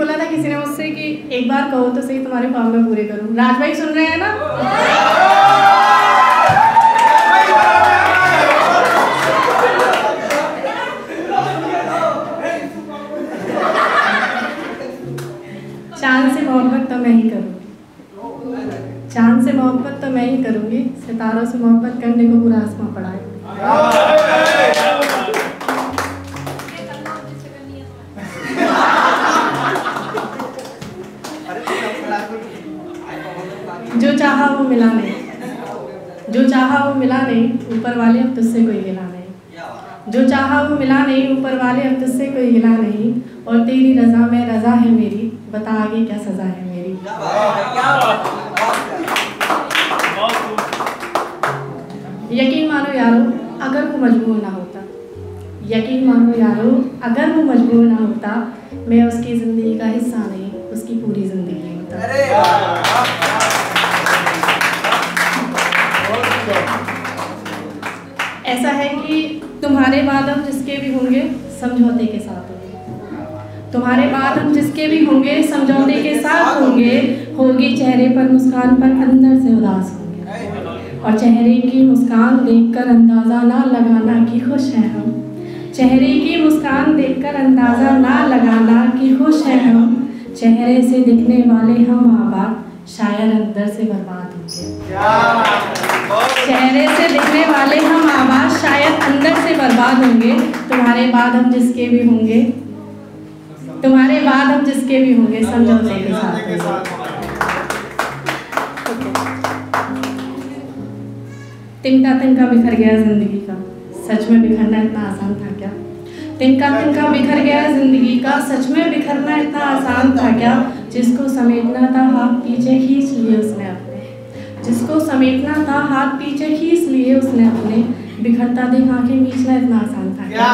बोला था किसी ने मुझसे कि एक बार कहो तो सही तुम्हारे ख्वाब में पूरे करूं। राज भाई सुन रहे हैं ना? चांद से मोहब्बत तो मैं ही करूँगी, चांद से मोहब्बत तो मैं ही करूँगी, सितारों से मोहब्बत करने को पूरा आसमां पड़ा है। जो चाहा वो मिला नहीं, जो चाहा वो मिला नहीं, ऊपर वाले अब तुझसे कोई गिला नहीं। जो चाहा वो मिला नहीं, ऊपर वाले अब तुझसे कोई गिला नहीं। और तेरी रज़ा में रज़ा है मेरी, बता आगे क्या सज़ा है मेरी। यकीन मानो यारो अगर वो मजबूर ना होता, यकीन मानो यारो अगर वो मजबूर ना होता, मैं उसकी ज़िंदगी का हिस्सा नहीं, उसकी पूरी ज़िंदगी होता। ऐसा है कि तुम्हारे बाद हम जिसके भी होंगे समझौते के साथ होंगे, तुम्हारे बाद हम जिसके भी होंगे समझौते के साथ होंगे। होगी चेहरे पर मुस्कान पर अंदर से उदास होंगे, और चेहरे की मुस्कान देखकर अंदाज़ा ना लगाना कि खुश हैं हम। चेहरे की मुस्कान देखकर अंदाज़ा ना लगाना कि खुश हैं हम। चेहरे से दिखने वाले हम आबाद, शायद अंदर से बर्बाद होंगे। चेहरे से दिखने वाले हम आवाज़, शायद अंदर से बर्बाद होंगे। तुम्हारे बाद हम जिसके भी होंगे, तुम्हारे बाद हम जिसके भी होंगे समझौते के साथ। तिनका तिनका बिखर गया जिंदगी का, सच में बिखरना इतना आसान था क्या? तिनका तिनका बिखर गया जिंदगी का, सच में बिखरना इतना आसान था क्या? जिसको समेटना था हाथ पीछे खींच लिए उसने अपने, जिसको समेटना था हाथ पीछे खींच लिए उसने अपने। बिखरता देख आंखें मीचना इतना आसान था क्या?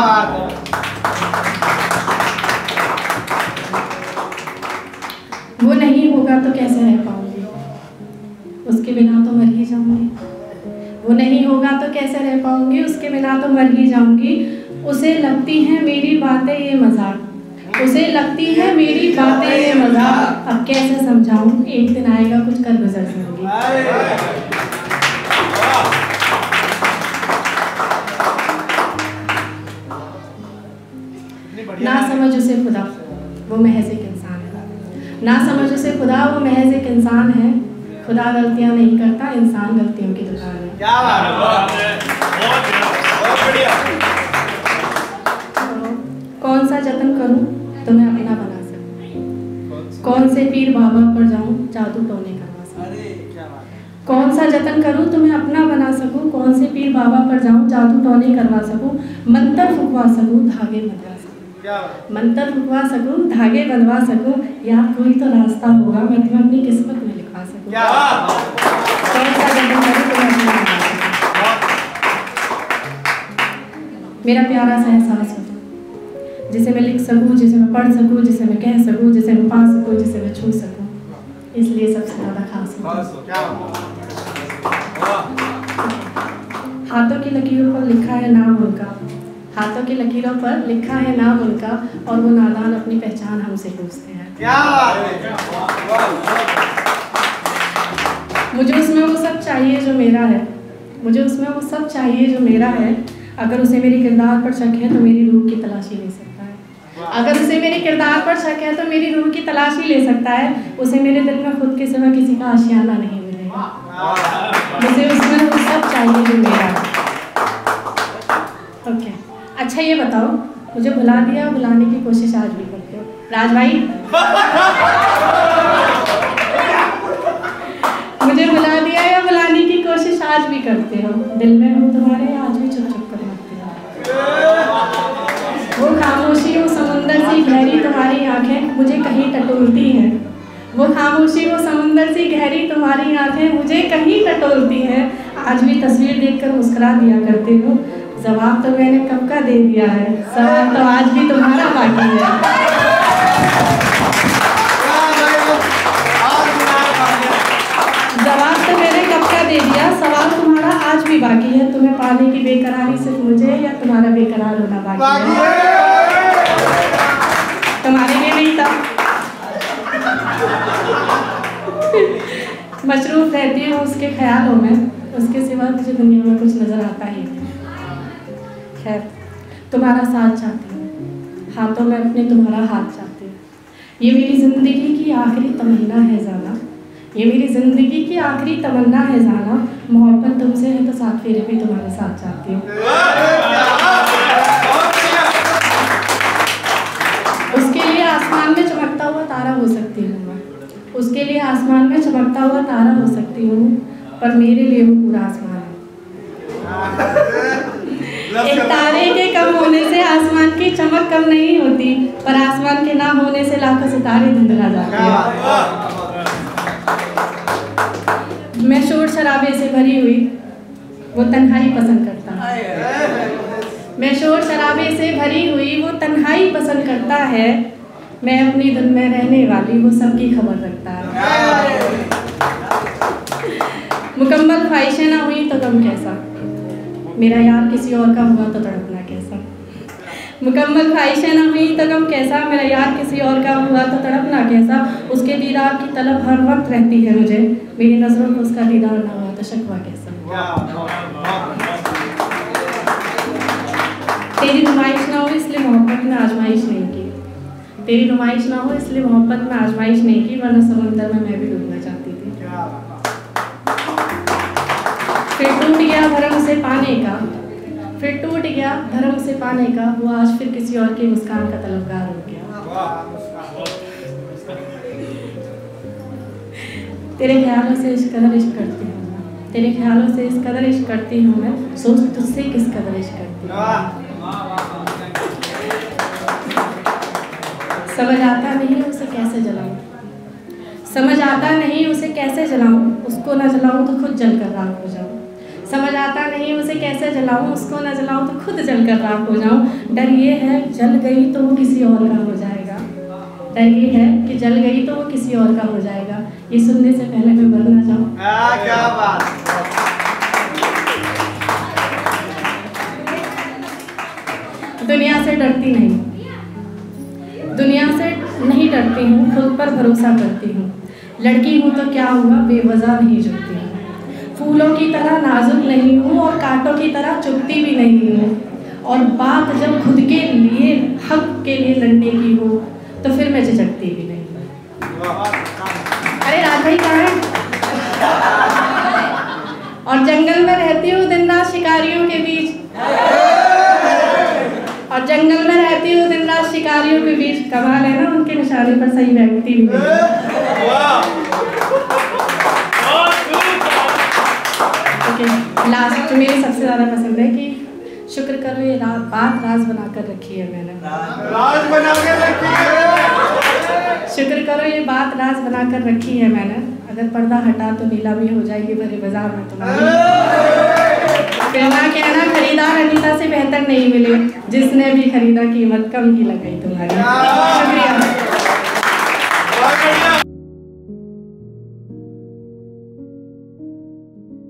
वो नहीं होगा तो कैसे रह पाऊंगी, उसके बिना तो मर ही जाऊंगी। वो नहीं होगा तो कैसे रह पाऊंगी, उसके बिना तो मर ही जाऊंगी। उसे लगती है मेरी बातें ये मजाक, उसे लगती है मेरी बातें ये मजाक। अब कैसे समझाऊं, एक दिन आएगा कुछ कर गुजर जाऊंगी। ना समझ उसे खुदा, वो महज एक इंसान है। ना समझ उसे खुदा, वो महज एक इंसान है। खुदा गलतियां नहीं करता, इंसान गलतियों की दुकान है। क्या बात है, बहुत बढ़िया। कौन सा जतन करूं तुम्हें अपना बना सकूं, कौन से पीर बाबा पर जाऊं जादू टोने करवा सकूं। कौन सा जतन करूं तुम्हें अपना बना सकूं, कौन से पीर बाबा पर जाऊं जादू टोने करवा सकूं। मंत्र फुकवा सकूं धागे बंधवा सकूं, मंत्र फुकवा सकूं धागे बंधवा सकूं। या कोई तो रास्ता होगा मैं तुम्हें अपनी किस्मत में लिखवा सकूं। कौन सा जतन करूं तुम्हें अपना बना सकूं। मेरा प्यारा सा एहसास हो जिसे मैं लिख सकूं, जिसे मैं पढ़ सकूं, जिसे मैं कह सकूं, जिसे मैं पा सकूं, जिसे मैं छू सकूं, इसलिए सबसे ज़्यादा खास हो। हाथों की लकीरों पर लिखा है नाम उनका, हाथों की लकीरों पर लिखा है नाम उनका। और वो नादान अपनी पहचान हमसे पूछते हैं। मुझे उसमें वो सब चाहिए जो मेरा है, मुझे उसमें वो सब चाहिए जो मेरा है। अगर उसे मेरे किरदार पर शक है तो मेरी रूह की तलाशी ले सकता है। अगर उसे मेरे किरदार पर शक है तो मेरी रूह की तलाशी ले सकता है। उसे मेरे दिल में खुद के सिवा किसी का आशियाना नहीं मिलेगा। मुझे उसमें वो सब चाहिए जो मेरा है। ओके, अच्छा ये बताओ, मुझे भुला दिया, भुलाने की कोशिश आज भी करते हो राज भाई? मुझे भुला दिया या भुलाने की कोशिश आज भी करते हो? दिल में हूँ तुम्हारे, आज भी चुप चुप कर मरते हो। वो खामोशी, वो समुंदर सी गहरी तुम्हारी आंखें मुझे कहीं टटोलती हैं। वो खामोशी, वो समुंदर सी गहरी तुम्हारी आंखें मुझे कहीं टटोलती हैं। आज भी तस्वीर देखकर मुस्कुरा दिया करते हो। जवाब तो मैंने कब का दे दिया है, सवाल तो आज भी तुम्हारा बाकी है। जवाब तो मैंने कब का दे दिया, सवाल तुम्हारा आज भी बाकी है। तुम्हें पाने की बेकरारी सिर्फ मुझे या तुम्हारा बेकरार होना बाकी है? तुम्हारे लिए नहीं था, मशरूफ रहती हूँ उसके ख्यालों में, उसके सिवा मुझे दुनिया में कुछ नज़र आता ही नहीं। खैर, तुम्हारा साथ चाहती हूँ, हाथों में अपने तुम्हारा हाथ चाहती हूँ। ये मेरी ज़िंदगी की आखिरी तमन्ना है जाना, ये मेरी ज़िंदगी की आखिरी तमन्ना है जाना। मोहब्बत तुमसे है तो 7 फेरे भी तुम्हारे साथ चाहती हूँ। उसके लिए आसमान में चमकता हुआ तारा हो सकती हूँ मैं, उसके लिए आसमान में चमकता हुआ तारा हो सकती हूँ, पर मेरे लिए वो पूरा आसमान है। एक तारे के कम होने से आसमान की चमक कम नहीं होती, पर आसमान के ना होने से लाखों सितारे धुंधला जाते हैं। मैं शोर शराबे से भरी हुई वो तन्हाई पसंद करता है, मैं शोर शराबे से भरी हुई वो तन्हाई पसंद करता है। मैं अपनी धुन में रहने वाली वो सबकी खबर रखता है। मुकम्मल ख्वाहिशें ना हुई तो गम कैसा, मेरा यार किसी और का हुआ तो तड़पना कैसा। मुकम्मल ख्वाहिशें ना हुई तो गम कैसा, मेरा यार किसी और का हुआ तो तड़पना कैसा। उसके दीदार की तलब हर वक्त रहती है मुझे, मेरी नज़रों में उसका दीदार ना हुआ तो शक्वा कैसा। तेरी नुमाइश ना हो इसलिए मोहब्बत में आजमाइश नहीं की, तेरी नुमाइश ना हो इसलिए मोहब्बत में आजमाइश नहीं की, वरना समंदर में मैं भी डूबना चाहती थी। फिर टूट गया भरम से पाने का, फिर टूट गया धर्म से पाने का, वो आज फिर किसी और की मुस्कान का तलबगार हो गया। तेरे ख्यालों से इस कदर इश्क करती हूँ मैं, तेरे ख्यालों से इस कदर इश्क करती हूँ मैं, सोच तुझसे किस कदर इश्क करती हूँ। समझ आता नहीं उसे कैसे जलाऊं, समझ आता नहीं उसे कैसे जलाऊं, उसको ना जलाऊं तो खुद जलकर राख हो जाऊं। समझ आता नहीं उसे कैसे जलाऊं, उसको ना जलाऊं तो खुद जलकर राख हो जाऊं। डर ये है जल गई तो वो किसी और का हो जाएगा, डर ये है कि जल गई तो वो किसी और का हो जाएगा। ये सुनने से पहले मैं मर ना जाऊं। क्या बात। दुनिया से डरती नहीं, दुनिया से नहीं डरती हूँ, खुद पर भरोसा करती हूँ। लड़की हूँ तो क्या हुआ, बेवजह नहीं झुकती हूँ। फूलों की तरह नाजुक नहीं हूँ और कांटों की तरह चुभती भी नहीं हूँ। और बात जब खुद के लिए हक के लिए लड़ने की हो तो फिर मैं झिझकती भी नहीं। अरे राज भाई कहाँ है? और जंगल में रहती हूँ दिन रात शिकारियों के बीच, और जंगल में रहती हूँ दिन रात शिकारियों के बीच। कमाल है ना, उनके निशाने पर सही व्यक्ति भी लास्ट मेरी सबसे ज़्यादा पसंद है कि शुक्र करो ये बात राज बनाकर रखी है मैंने, राज बना के रखी है। शुक्र करो ये बात राज बनाकर रखी है मैंने। अगर पर्दा हटा तो नीलामी हो जाएगी भरे बाजार में तुम्हारी। फिर ना कहना खरीदार अनीता से बेहतर नहीं मिले, जिसने भी खरीदा कीमत कम ही लगाई तुम्हारी। शुक्रिया।